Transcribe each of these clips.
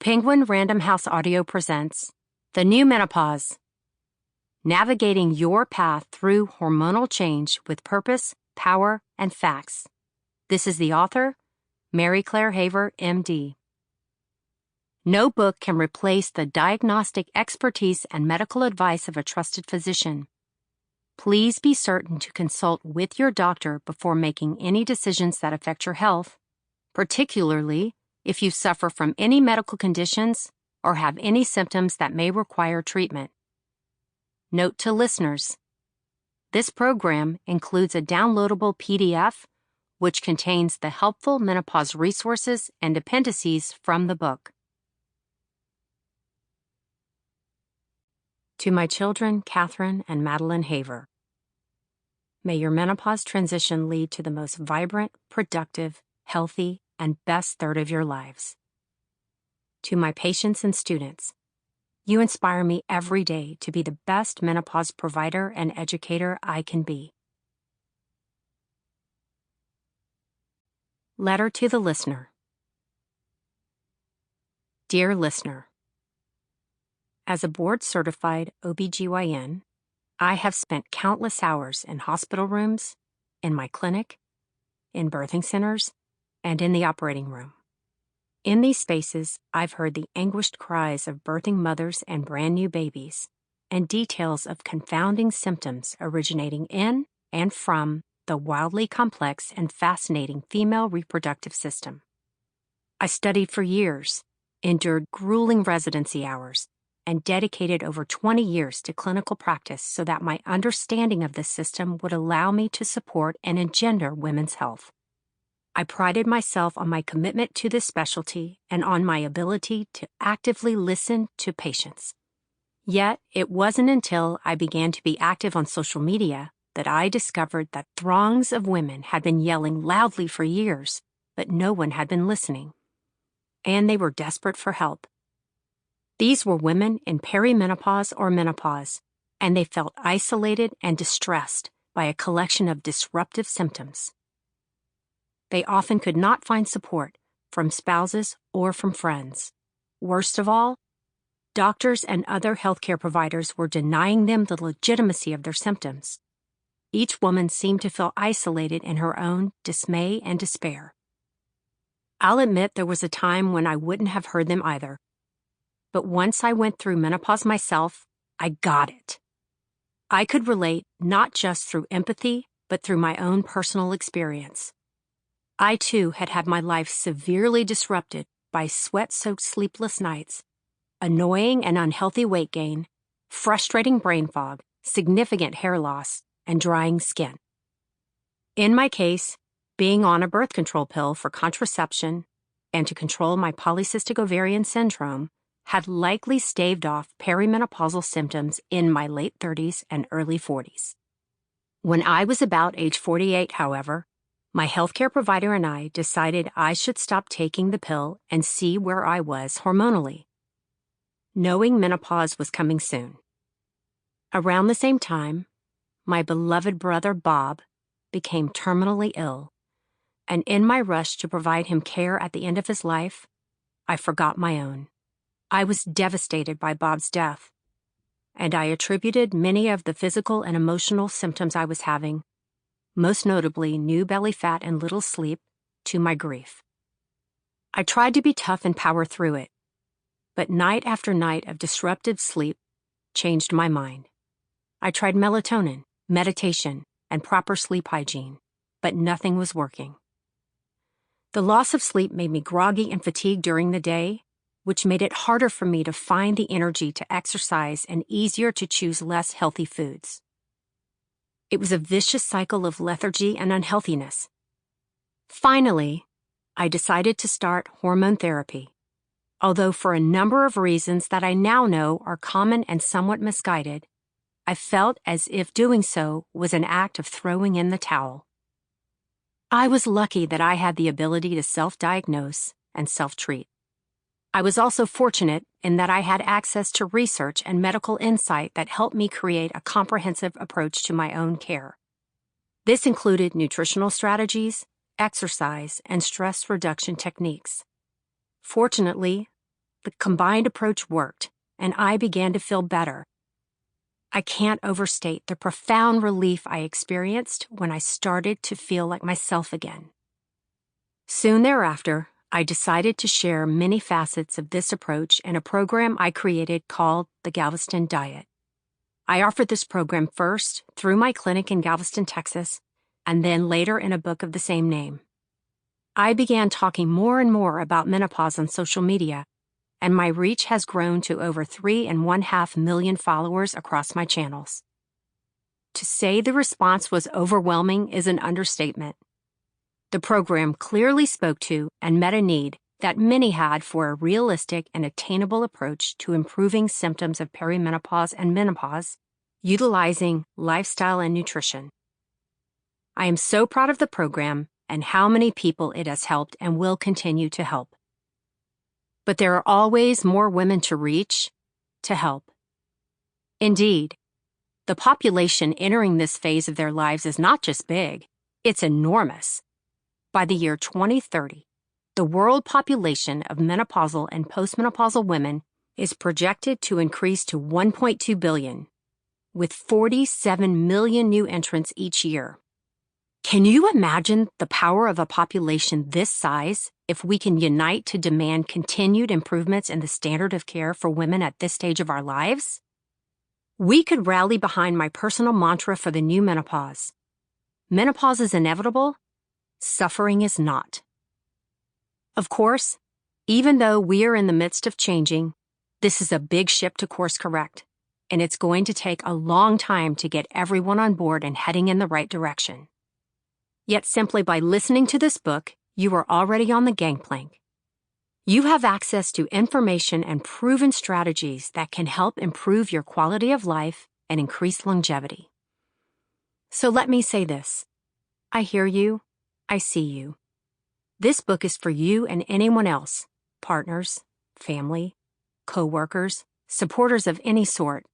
Penguin Random House Audio presents The New Menopause, Navigating Your Path Through Hormonal Change with Purpose, Power, and Facts. This is the author, Mary Claire Haver, MD. No book can replace the diagnostic expertise and medical advice of a trusted physician. Please be certain to consult with your doctor before making any decisions that affect your health, particularly if you suffer from any medical conditions or have any symptoms that may require treatment. Note to listeners: this program includes a downloadable PDF which contains the helpful menopause resources and appendices from the book. To my children, Catherine and Madeline Haver, may your menopause transition lead to the most vibrant, productive, healthy, and best third of your lives. To my patients and students, you inspire me every day to be the best menopause provider and educator I can be. Letter to the listener. Dear listener, as a board-certified OBGYN, I have spent countless hours in hospital rooms, in my clinic, in birthing centers, and in the operating room. In these spaces, I've heard the anguished cries of birthing mothers and brand new babies, and details of confounding symptoms originating in and from the wildly complex and fascinating female reproductive system. I studied for years, endured grueling residency hours, and dedicated over 20 years to clinical practice so that my understanding of this system would allow me to support and engender women's health. I prided myself on my commitment to this specialty and on my ability to actively listen to patients. Yet, it wasn't until I began to be active on social media that I discovered that throngs of women had been yelling loudly for years, but no one had been listening. And they were desperate for help. These were women in perimenopause or menopause, and they felt isolated and distressed by a collection of disruptive symptoms. They often could not find support from spouses or from friends. Worst of all, doctors and other healthcare providers were denying them the legitimacy of their symptoms. Each woman seemed to feel isolated in her own dismay and despair. I'll admit there was a time when I wouldn't have heard them either. But once I went through menopause myself, I got it. I could relate not just through empathy, but through my own personal experience. I, too, had had my life severely disrupted by sweat-soaked sleepless nights, annoying and unhealthy weight gain, frustrating brain fog, significant hair loss, and drying skin. In my case, being on a birth control pill for contraception and to control my polycystic ovarian syndrome had likely staved off perimenopausal symptoms in my late 30s and early 40s. When I was about age 48, however, my healthcare provider and I decided I should stop taking the pill and see where I was hormonally, knowing menopause was coming soon. Around the same time, my beloved brother Bob became terminally ill, and in my rush to provide him care at the end of his life, I forgot my own. I was devastated by Bob's death, and I attributed many of the physical and emotional symptoms I was having, most notably new belly fat and little sleep, to my grief. I tried to be tough and power through it, but night after night of disrupted sleep changed my mind. I tried melatonin, meditation, and proper sleep hygiene, but nothing was working. The loss of sleep made me groggy and fatigued during the day, which made it harder for me to find the energy to exercise and easier to choose less healthy foods. It was a vicious cycle of lethargy and unhealthiness. Finally, I decided to start hormone therapy, although for a number of reasons that I now know are common and somewhat misguided, I felt as if doing so was an act of throwing in the towel. I was lucky that I had the ability to self-diagnose and self-treat. I was also fortunate in that I had access to research and medical insight that helped me create a comprehensive approach to my own care. This included nutritional strategies, exercise, and stress reduction techniques. Fortunately, The combined approach worked, and I began to feel better. I can't overstate the profound relief I experienced when I started to feel like myself again. Soon thereafter, I decided to share many facets of this approach in a program I created called the Galveston Diet. I offered this program first through my clinic in Galveston, Texas, and then later in a book of the same name. I began talking more and more about menopause on social media, and my reach has grown to over 3.5 million followers across my channels. To say the response was overwhelming is an understatement. The program clearly spoke to and met a need that many had for a realistic and attainable approach to improving symptoms of perimenopause and menopause, utilizing lifestyle and nutrition. I am so proud of the program and how many people it has helped and will continue to help. But there are always more women to reach, to help. Indeed, the population entering this phase of their lives is not just big, it's enormous. By the year 2030, the world population of menopausal and postmenopausal women is projected to increase to 1.2 billion, with 47 million new entrants each year. Can you imagine the power of a population this size if we can unite to demand continued improvements in the standard of care for women at this stage of our lives? We could rally behind my personal mantra for the new menopause. Menopause is inevitable. Suffering is not. Of course, even though we are in the midst of changing, this is a big ship to course correct, and it's going to take a long time to get everyone on board and heading in the right direction. Yet simply by listening to this book, you are already on the gangplank. You have access to information and proven strategies that can help improve your quality of life and increase longevity. So let me say this. I hear you. I see you. This book is for you and anyone else, partners, family, co-workers, supporters of any sort,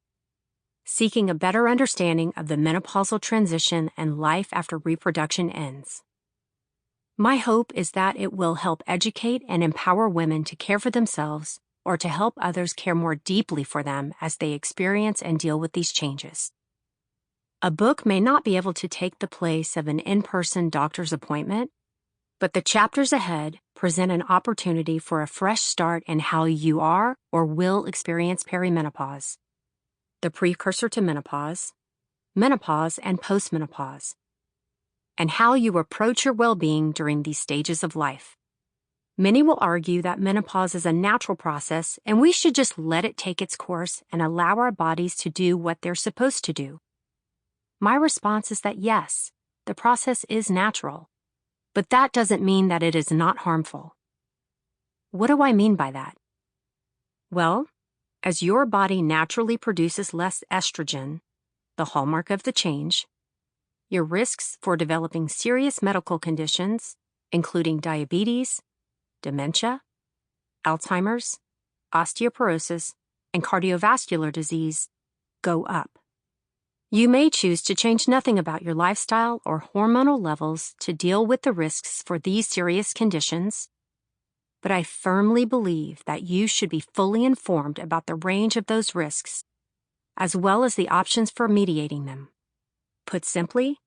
seeking a better understanding of the menopausal transition and life after reproduction ends. My hope is that it will help educate and empower women to care for themselves or to help others care more deeply for them as they experience and deal with these changes. A book may not be able to take the place of an in-person doctor's appointment, but the chapters ahead present an opportunity for a fresh start in how you are or will experience perimenopause, the precursor to menopause, menopause and postmenopause, and how you approach your well-being during these stages of life. Many will argue that menopause is a natural process and we should just let it take its course and allow our bodies to do what they're supposed to do. My response is that yes, the process is natural, but that doesn't mean that it is not harmful. What do I mean by that? Well, as your body naturally produces less estrogen, the hallmark of the change, your risks for developing serious medical conditions, including diabetes, dementia, Alzheimer's, osteoporosis, and cardiovascular disease, go up. You may choose to change nothing about your lifestyle or hormonal levels to deal with the risks for these serious conditions, but I firmly believe that you should be fully informed about the range of those risks, as well as the options for mediating them. Put simply,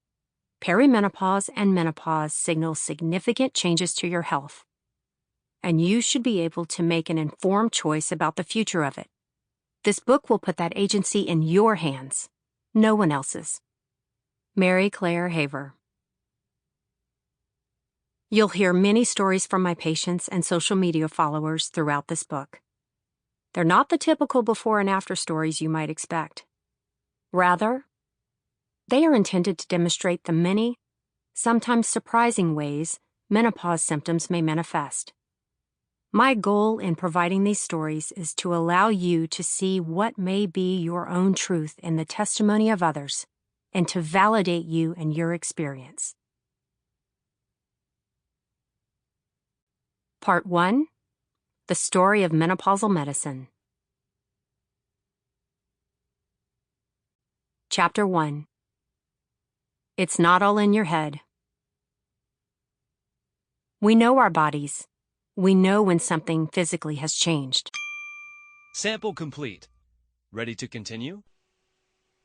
perimenopause and menopause signal significant changes to your health, and you should be able to make an informed choice about the future of it. This book will put that agency in your hands. No one else's. Mary Claire Haver. You'll hear many stories from my patients and social media followers throughout this book. They're not the typical before and after stories you might expect. Rather, they are intended to demonstrate the many, sometimes surprising ways menopause symptoms may manifest. My goal in providing these stories is to allow you to see what may be your own truth in the testimony of others and to validate you and your experience. Part 1. The Story of Menopausal Medicine. Chapter 1. It's not all in your head. We know our bodies. We know when something physically has changed. Sample complete. Ready to continue?